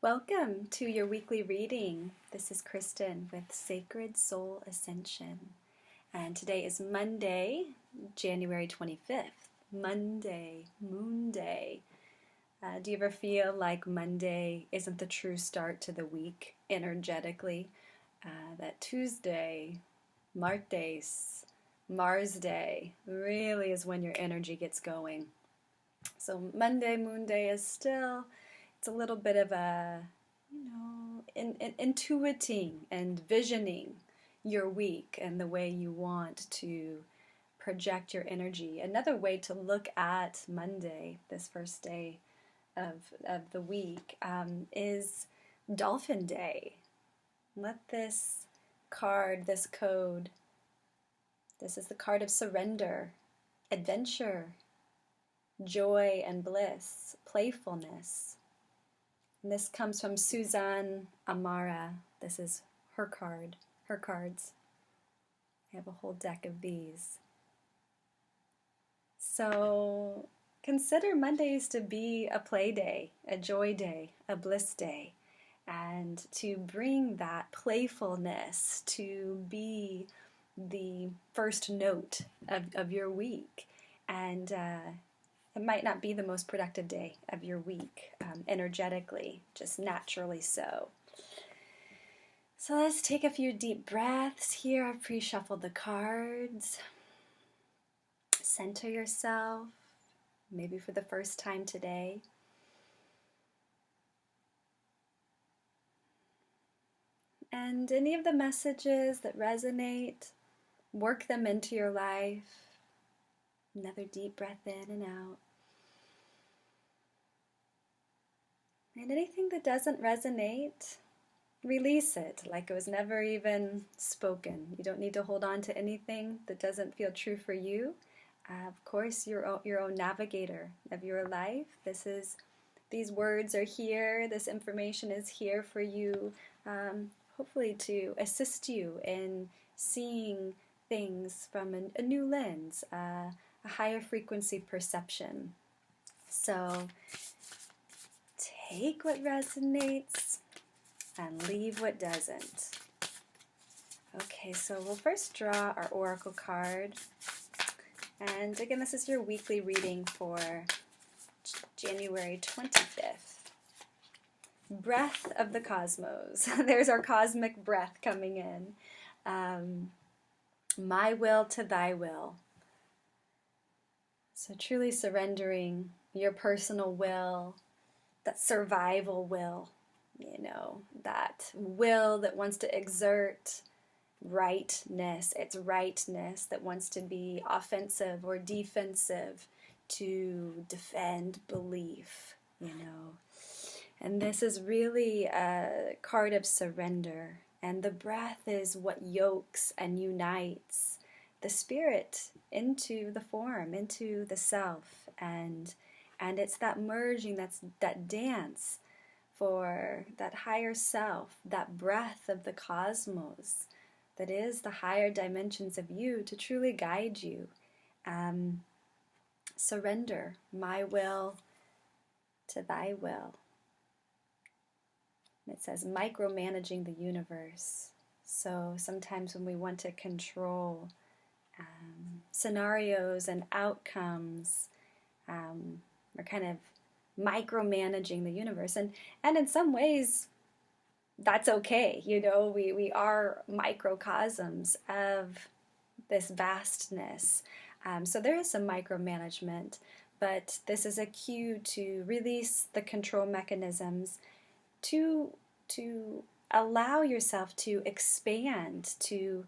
Welcome to your weekly reading. This is Kristen with Sacred Soul Ascension. And today is Monday, January 25th. Monday, Moon Day. Do you ever feel like Monday isn't the true start to the week energetically? That Tuesday, Martes, Mars Day really is when your energy gets going. So Monday, Moon Day is still... It's a little bit of a, intuiting and visioning your week and the way you want to project your energy. Another way to look at Monday, this first day of the week, is Dolphin Day. Let this card, this code, this is the card of surrender, adventure, joy and bliss, playfulness. And this comes from Suzanne Amara. This is her card, her cards. I have a whole deck of these. So consider Mondays to be a play day, a joy day, a bliss day, and to bring that playfulness to be the first note of your week. And it might not be the most productive day of your week, energetically, just naturally so. So let's take a few deep breaths here. I've pre-shuffled the cards. Center yourself, maybe for the first time today. And any of the messages that resonate, work them into your life. Another deep breath in and out. And anything that doesn't resonate, release it like it was never even spoken. You don't need to hold on to anything that doesn't feel true for you. Of course, your own navigator of your life. These words are here. This information is here for you, hopefully to assist you in seeing things from a new lens, a higher frequency perception. So take what resonates and leave what doesn't. Okay, so we'll first draw our oracle card. And again, this is your weekly reading for January 25th. Breath of the cosmos. There's our cosmic breath coming in. My will to thy will. So truly surrendering your personal will, that survival will, that will that wants to exert rightness, its rightness that wants to be offensive or defensive, to defend belief, And this is really a card of surrender. And the breath is what yokes and unites the spirit into the form, into the self, and it's that merging, that dance for that higher self, that breath of the cosmos, that is the higher dimensions of you to truly guide you. Surrender, my will to thy will. It says micromanaging the universe. So sometimes when we want to control scenarios and outcomes, we're kind of micromanaging the universe. And in some ways, that's okay. We are microcosms of this vastness. So there is some micromanagement, but this is a cue to release the control mechanisms, to allow yourself to expand, to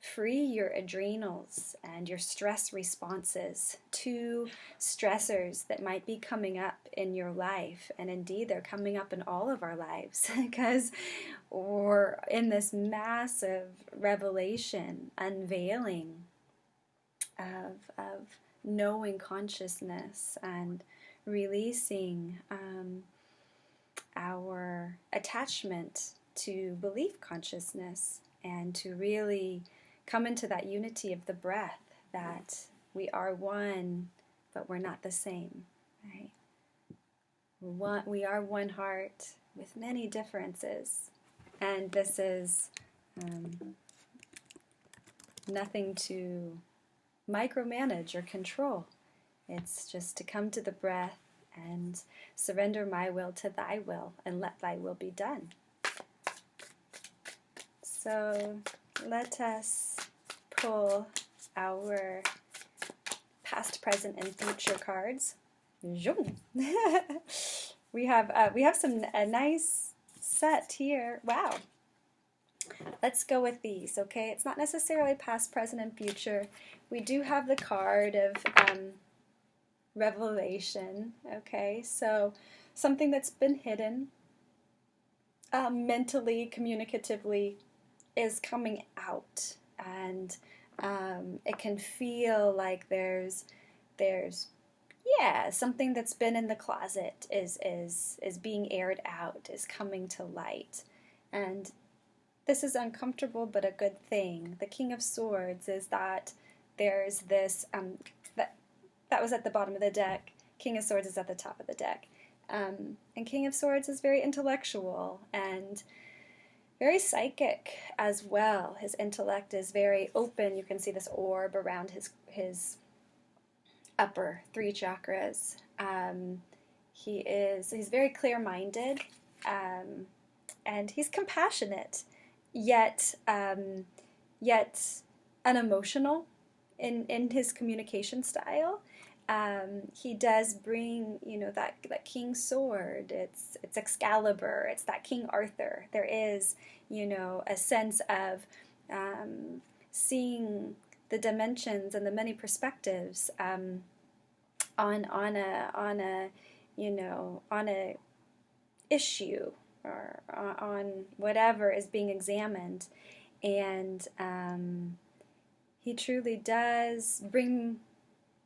free your adrenals and your stress responses to stressors that might be coming up in your life. And indeed, they're coming up in all of our lives because we're in this massive revelation, unveiling of knowing consciousness and releasing our attachment to belief consciousness, and to really come into that unity of the breath, that we are one, but we're not the same, right? We are one heart, with many differences. And this is nothing to micromanage or control. It's just to come to the breath and surrender my will to thy will and let thy will be done. So let us pull our past, present, and future cards. we have a nice set here. Wow. Let's go with these, okay? It's not necessarily past, present, and future. We do have the card of revelation, okay? So something that's been hidden, mentally, communicatively, is coming out, and it can feel like there's something that's been in the closet is being aired out, is coming to light, and this is uncomfortable but a good thing. The King of Swords is that there's this that was at the bottom of the deck. King of Swords is at the top of the deck, and King of Swords is very intellectual and very psychic as well. His intellect is very open. You can see this orb around his upper 3 chakras. He's very clear-minded, and he's compassionate, yet unemotional in his communication style. He does bring, that King Sword. It's Excalibur. It's that King Arthur. There is, a sense of seeing the dimensions and the many perspectives on a issue, or on whatever is being examined, and he truly does bring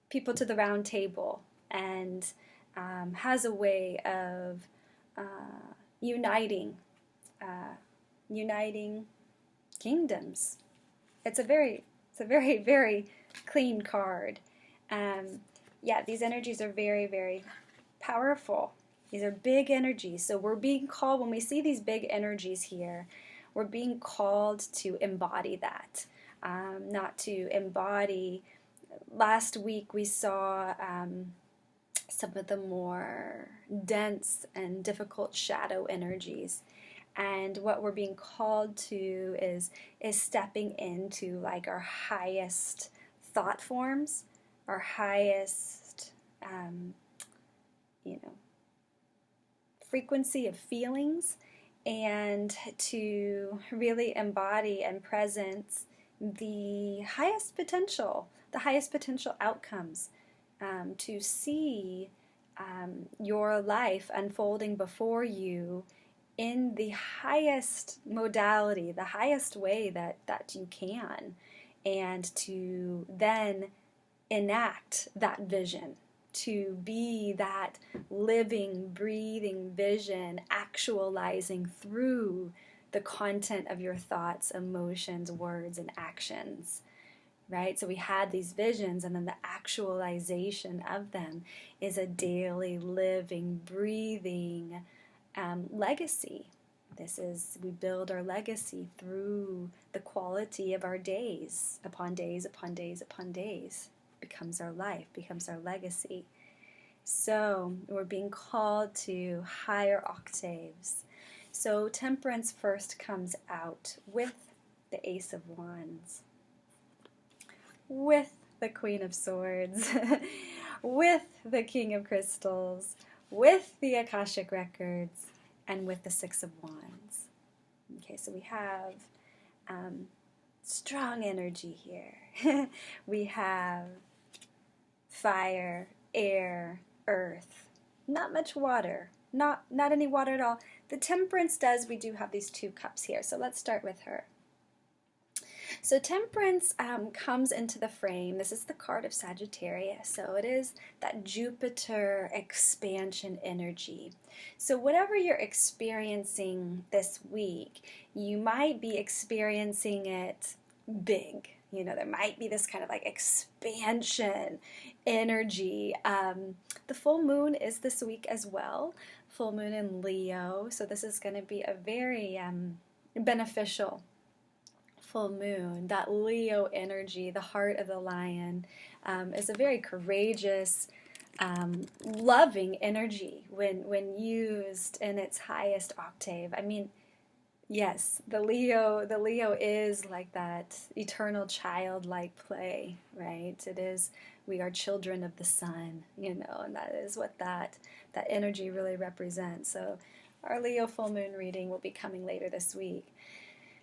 people to the round table, and has a way of uniting kingdoms. It's a very, very clean card. These energies are very, very powerful. These are big energies. So we're being called, when we see these big energies here, we're being called to embody that, not to embody. Last week we saw some of the more dense and difficult shadow energies, and what we're being called to is stepping into like our highest thought forms, our highest frequency of feelings, and to really embody and presence the highest potential outcomes, to see your life unfolding before you in the highest modality, the highest way that you can, and to then enact that vision, to be that living, breathing vision, actualizing through the content of your thoughts, emotions, words, and actions. Right? So we had these visions, and then the actualization of them is a daily living, breathing legacy. We build our legacy through the quality of our days, upon days, upon days, upon days. Becomes our life, becomes our legacy. So we're being called to higher octaves. So Temperance first comes out with the Ace of Wands, with the Queen of Swords, with the King of Crystals, with the Akashic Records, and with the Six of Wands. Okay, so we have strong energy here. We have fire, air, earth, not much water, not any water at all. The Temperance does, we do have these 2 cups here, so let's start with her. So Temperance comes into the frame. This is the card of Sagittarius, so it is that Jupiter expansion energy. So whatever you're experiencing this week, you might be experiencing it big. There might be this kind of like expansion energy. The full moon is this week as well. Full moon in Leo. So this is going to be a very beneficial full moon. That Leo energy, the heart of the lion, is a very courageous, loving energy when used in its highest octave. I mean, yes, the Leo is like that eternal childlike play, right? It is, we are children of the sun, and that is what that energy really represents. So our Leo full moon reading will be coming later this week.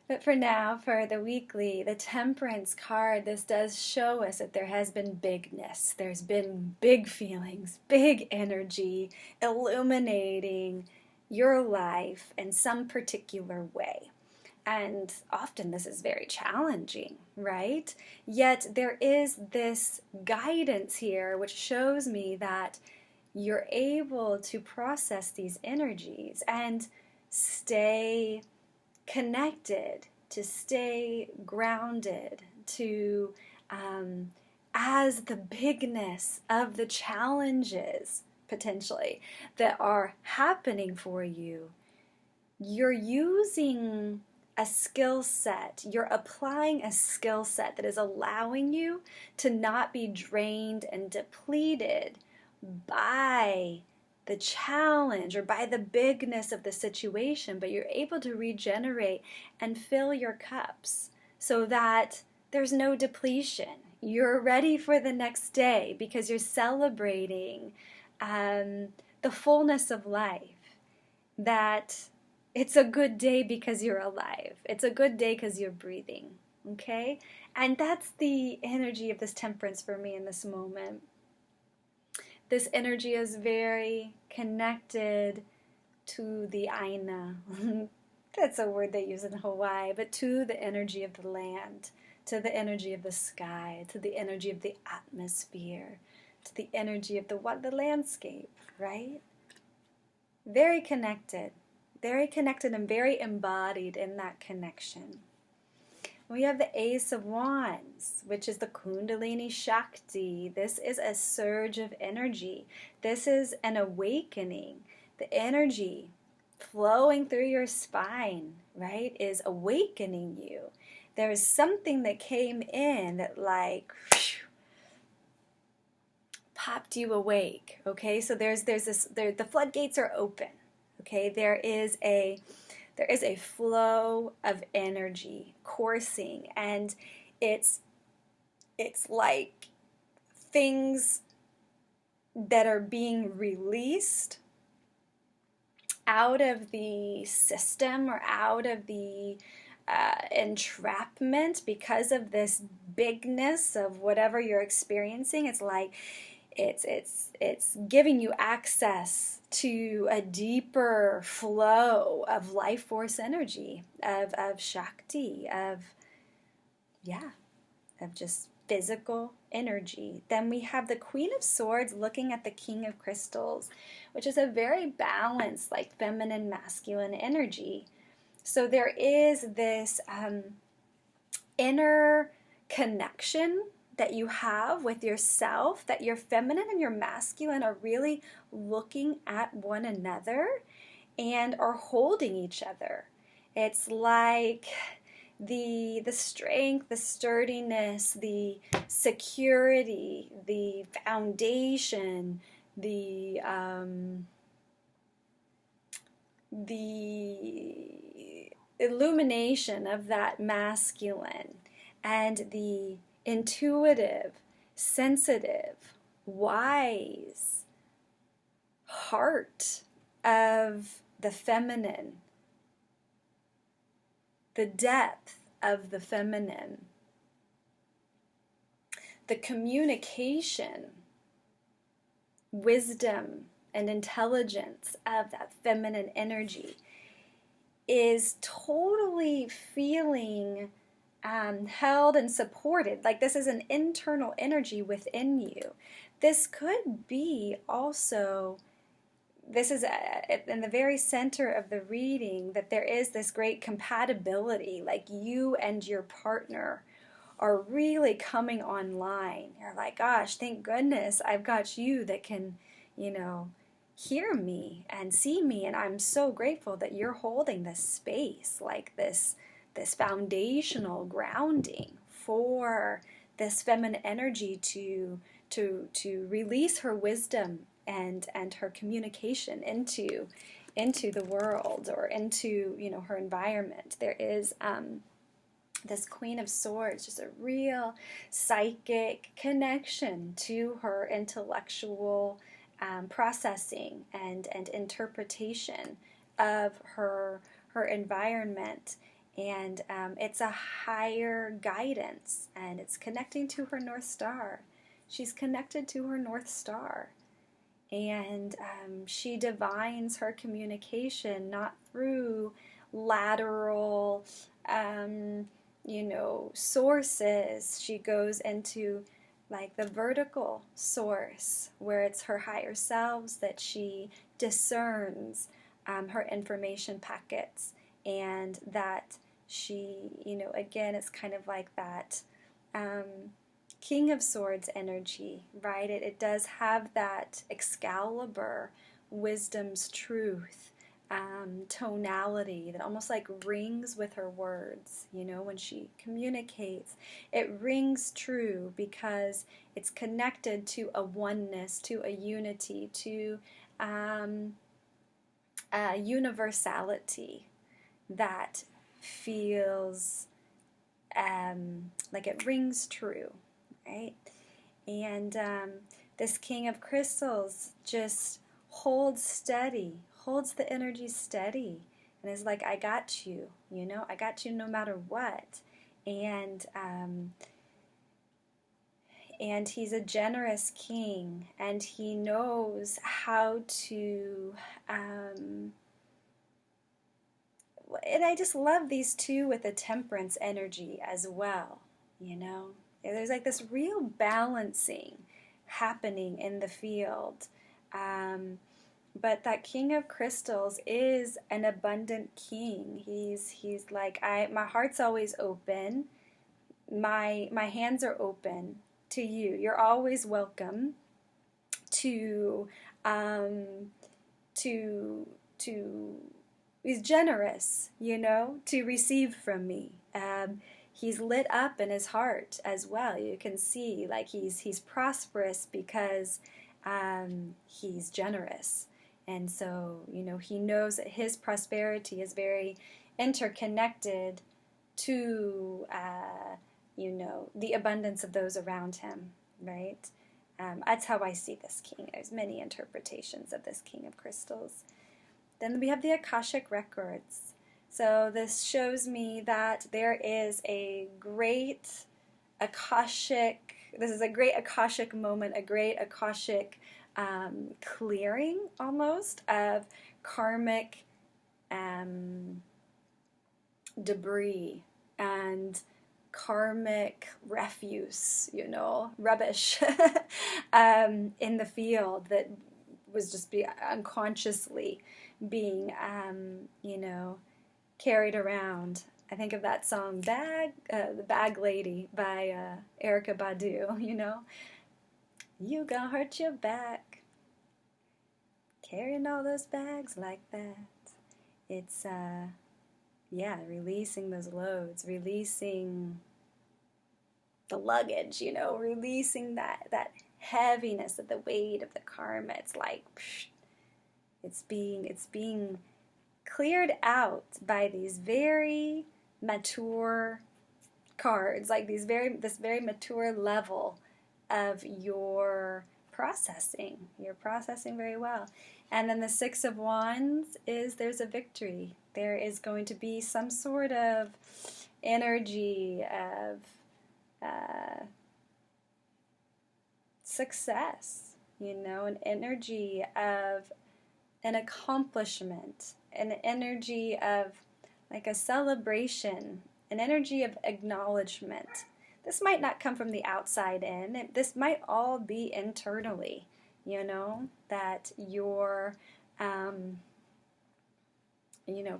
But for now, for the weekly, the Temperance card, this does show us that there has been bigness. There's been big feelings, big energy, illuminating your life in some particular way. And often this is very challenging, right? Yet there is this guidance here which shows me that you're able to process these energies and stay connected, to stay grounded, to as the bigness of the challenges potentially that are happening for you, you're using a skill set, you're applying a skill set that is allowing you to not be drained and depleted by the challenge or by the bigness of the situation, but you're able to regenerate and fill your cups so that there's no depletion. You're ready for the next day because you're celebrating the fullness of life, that it's a good day because you're alive. It's a good day because you're breathing, okay? And that's the energy of this Temperance for me in this moment. This energy is very connected to the Aina. That's a word they use in Hawaii, but to the energy of the land, to the energy of the sky, to the energy of the atmosphere, to the energy of the landscape, right? Very connected and very embodied in that connection. We have the Ace of Wands, which is the Kundalini Shakti. This is a surge of energy. This is an awakening. The energy flowing through your spine, right, is awakening you. There is something that came in that popped you awake, okay? So there's this, the floodgates are open, okay? There is a flow of energy coursing, and it's like things that are being released out of the system or out of the entrapment because of this bigness of whatever you're experiencing. It's like it's giving you access to a deeper flow of life force energy, of Shakti, of just physical energy. Then we have the Queen of Swords looking at the King of Crystals, which is a very balanced, like feminine, masculine energy. So there is this inner connection that you have with yourself, that your feminine and your masculine are really looking at one another and are holding each other. It's like the strength, the sturdiness, the security, the foundation, the illumination of that masculine, and the intuitive, sensitive, wise heart of the feminine, the depth of the feminine, the communication, wisdom, and intelligence of that feminine energy is totally feeling held and supported. Like this is an internal energy within you. This could be also, this is in the very center of the reading, that there is this great compatibility, like you and your partner are really coming online. You're like, gosh, thank goodness I've got you that can, you know, hear me and see me, and I'm so grateful that you're holding this space, like this foundational grounding for this feminine energy to release her wisdom and her communication into the world, or into, you know, her environment. There is this Queen of Swords, just a real psychic connection to her intellectual processing and interpretation of her environment. And it's a higher guidance, and it's connecting to her North Star. She's connected to her North Star. And she divines her communication not through lateral, you know, sources. She goes into like the vertical source, where it's her higher selves that she discerns her information packets, and that she, you know, again, it's kind of like that King of Swords energy, right? It does have that Excalibur, wisdom's truth, tonality that almost like rings with her words. You know, when she communicates, it rings true because it's connected to a oneness, to a unity, to a universality that feels like it rings true, right? And this King of Crystals just holds steady, holds the energy steady, and is like, I got you, you know, I got you no matter what. And he's a generous king, and he knows how to and I just love these two with the temperance energy as well, you know. There's like this real balancing happening in the field. But that King of Crystals is an abundant king. He's like, my heart's always open. My hands are open to you. You're always welcome to he's generous, you know, to receive from me. He's lit up in his heart as well. You can see, like, he's prosperous because he's generous. And so, you know, he knows that his prosperity is very interconnected to, you know, the abundance of those around him, right? That's how I see this king. There's many interpretations of this King of Crystals. Then we have the Akashic Records. So this shows me that there is a great Akashic, this is a great Akashic moment, a great Akashic clearing almost of karmic debris and karmic refuse, you know, rubbish in the field that was just unconsciously being, you know, carried around. I think of that song, The Bag Lady by Erykah Badu, you know. You gonna hurt your back, carrying all those bags like that. It's, yeah, releasing those loads, releasing the luggage, you know, releasing that heaviness of the weight of the karma. It's like, psh, it's being cleared out by these very mature cards, like this very mature level of your processing. You're processing very well. And then the Six of Wands is there's a victory. There is going to be some sort of energy of success, you know, an energy of an accomplishment, an energy of like a celebration, an energy of acknowledgement. This might not come from the outside in. This might all be internally, you know, that you're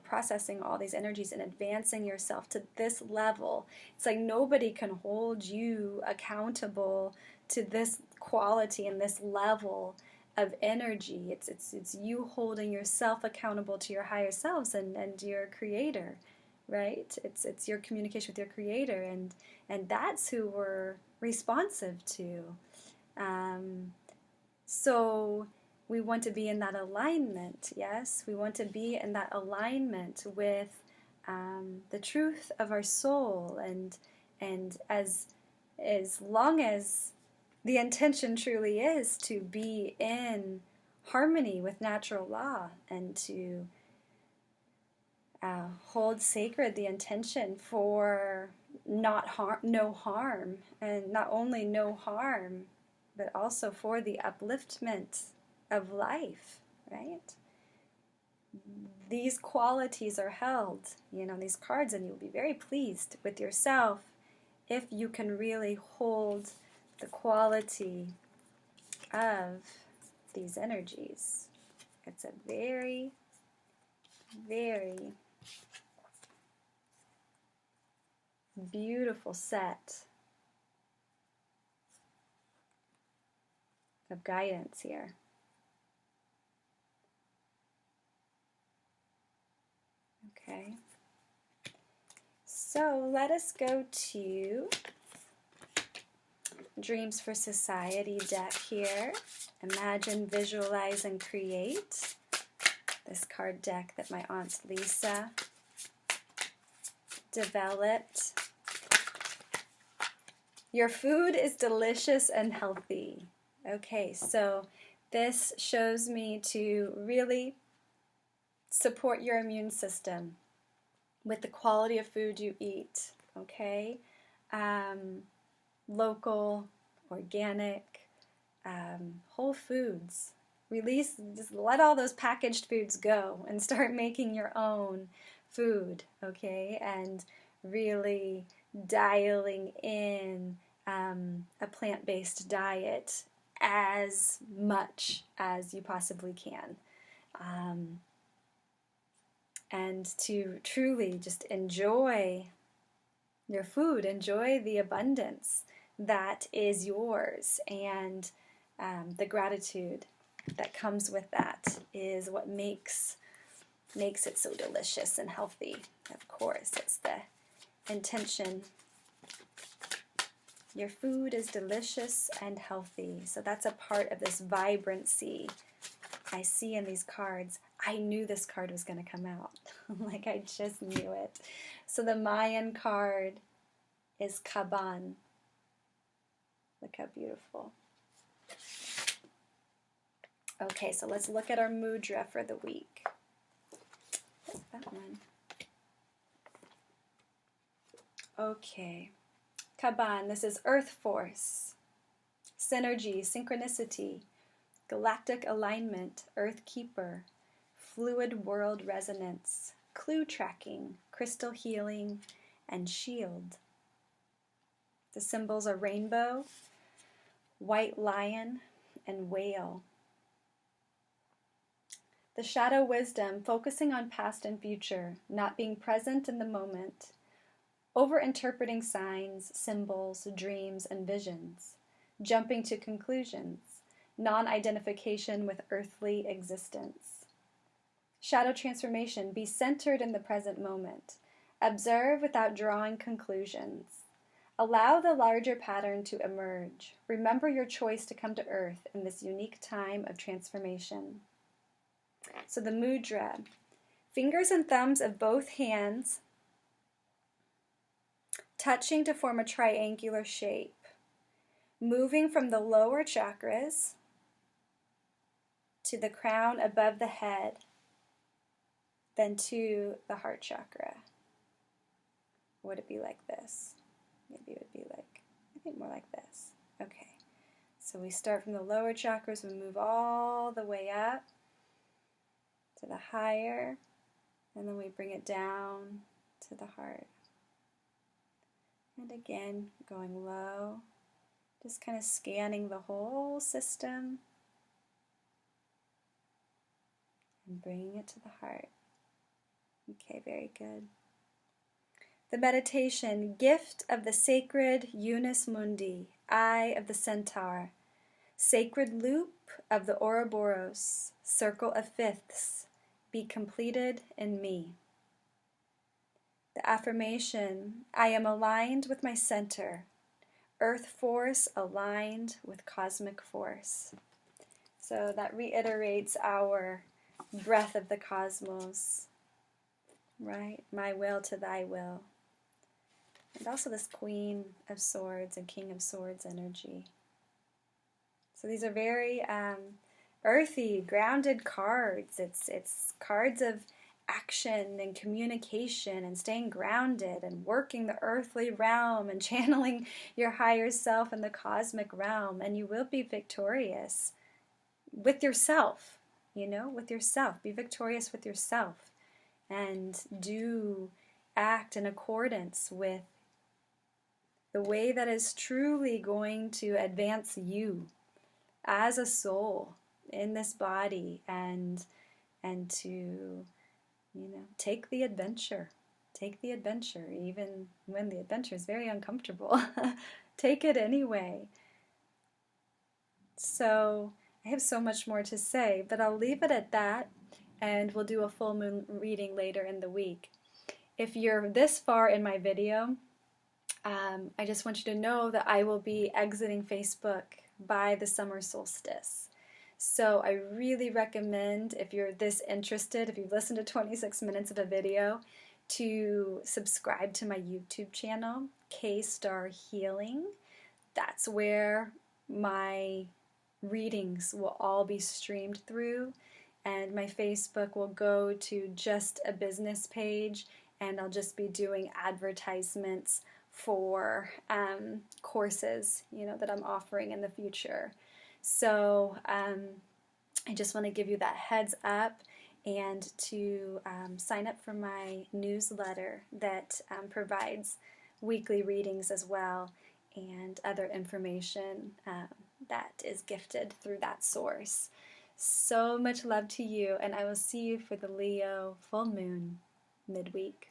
processing all these energies and advancing yourself to this level. It's like nobody can hold you accountable to this quality and this level of energy. It's you holding yourself accountable to your higher selves and your creator, right? It's your communication with your creator, and that's who we're responsive to. So we want to be in that alignment, yes? We want to be in that alignment with the truth of our soul, and as long as the intention truly is to be in harmony with natural law and to hold sacred the intention for no harm, and not only no harm, but also for the upliftment of life, right? These qualities are held, these cards, and you'll be very pleased with yourself if you can really hold the quality of these energies. It's a very, very beautiful set of guidance here. Okay. So let us go to Dreams for Society deck here. Imagine, visualize, and create. This card deck that my Aunt Lisa developed. Your food is delicious and healthy. Okay, so this shows me to really support your immune system with the quality of food you eat, okay? Local, organic, whole foods. Just let all those packaged foods go and start making your own food, okay? And really dialing in a plant-based diet as much as you possibly can. And to truly just enjoy your food, enjoy the abundance that is yours, and the gratitude that comes with that is what makes it so delicious and healthy. Of course, it's the intention. Your food is delicious and healthy. So that's a part of this vibrancy I see in these cards. I knew this card was going to come out. Like, I just knew it. So the Mayan card is Kaban. Look how beautiful. Okay, so let's look at our mudra for the week. What's that one? Okay. Kaban, this is Earth Force, Synergy, Synchronicity, Galactic Alignment, Earth Keeper, Fluid World Resonance, Clue Tracking, Crystal Healing, and Shield. The symbols are rainbow, white lion, and whale. The shadow wisdom, focusing on past and future, not being present in the moment, over-interpreting signs, symbols, dreams, and visions, jumping to conclusions, non-identification with earthly existence. Shadow transformation, be centered in the present moment. Observe without drawing conclusions. Allow the larger pattern to emerge. Remember your choice to come to Earth in this unique time of transformation. So the mudra, fingers and thumbs of both hands touching to form a triangular shape, moving from the lower chakras to the crown above the head, then to the heart chakra. Would it be like this? Maybe it would be like, I think more like this. Okay, so we start from the lower chakras, we move all the way up to the higher, and then we bring it down to the heart. And again, going low, just kind of scanning the whole system and bringing it to the heart. Okay, very good. The meditation, gift of the sacred Unus Mundi, eye of the centaur, sacred loop of the Ouroboros, circle of fifths, be completed in me. The affirmation, I am aligned with my center, earth force aligned with cosmic force. So that reiterates our breath of the cosmos, right? My will to thy will. And also this Queen of Swords and King of Swords energy. So these are very earthy, grounded cards. It's cards of action and communication and staying grounded and working the earthly realm and channeling your higher self in the cosmic realm. And you will be victorious with yourself, with yourself. Be victorious with yourself and do act in accordance with the way that is truly going to advance you as a soul in this body, and to take the adventure even when the adventure is very uncomfortable. Take it anyway. So I have so much more to say, but I'll leave it at that, and we'll do a full moon reading later in the week. If you're this far in my video, I just want you to know that I will be exiting Facebook by the summer solstice. So I really recommend, if you're this interested, if you've listened to 26 minutes of a video, to subscribe to my YouTube channel, Kstar Healing. That's where my readings will all be streamed through, and my Facebook will go to just a business page, and I'll just be doing advertisements for courses, that I'm offering in the future. So I just want to give you that heads up, and to sign up for my newsletter that provides weekly readings as well, and other information that is gifted through that source. So much love to you, and I will see you for the Leo full moon midweek.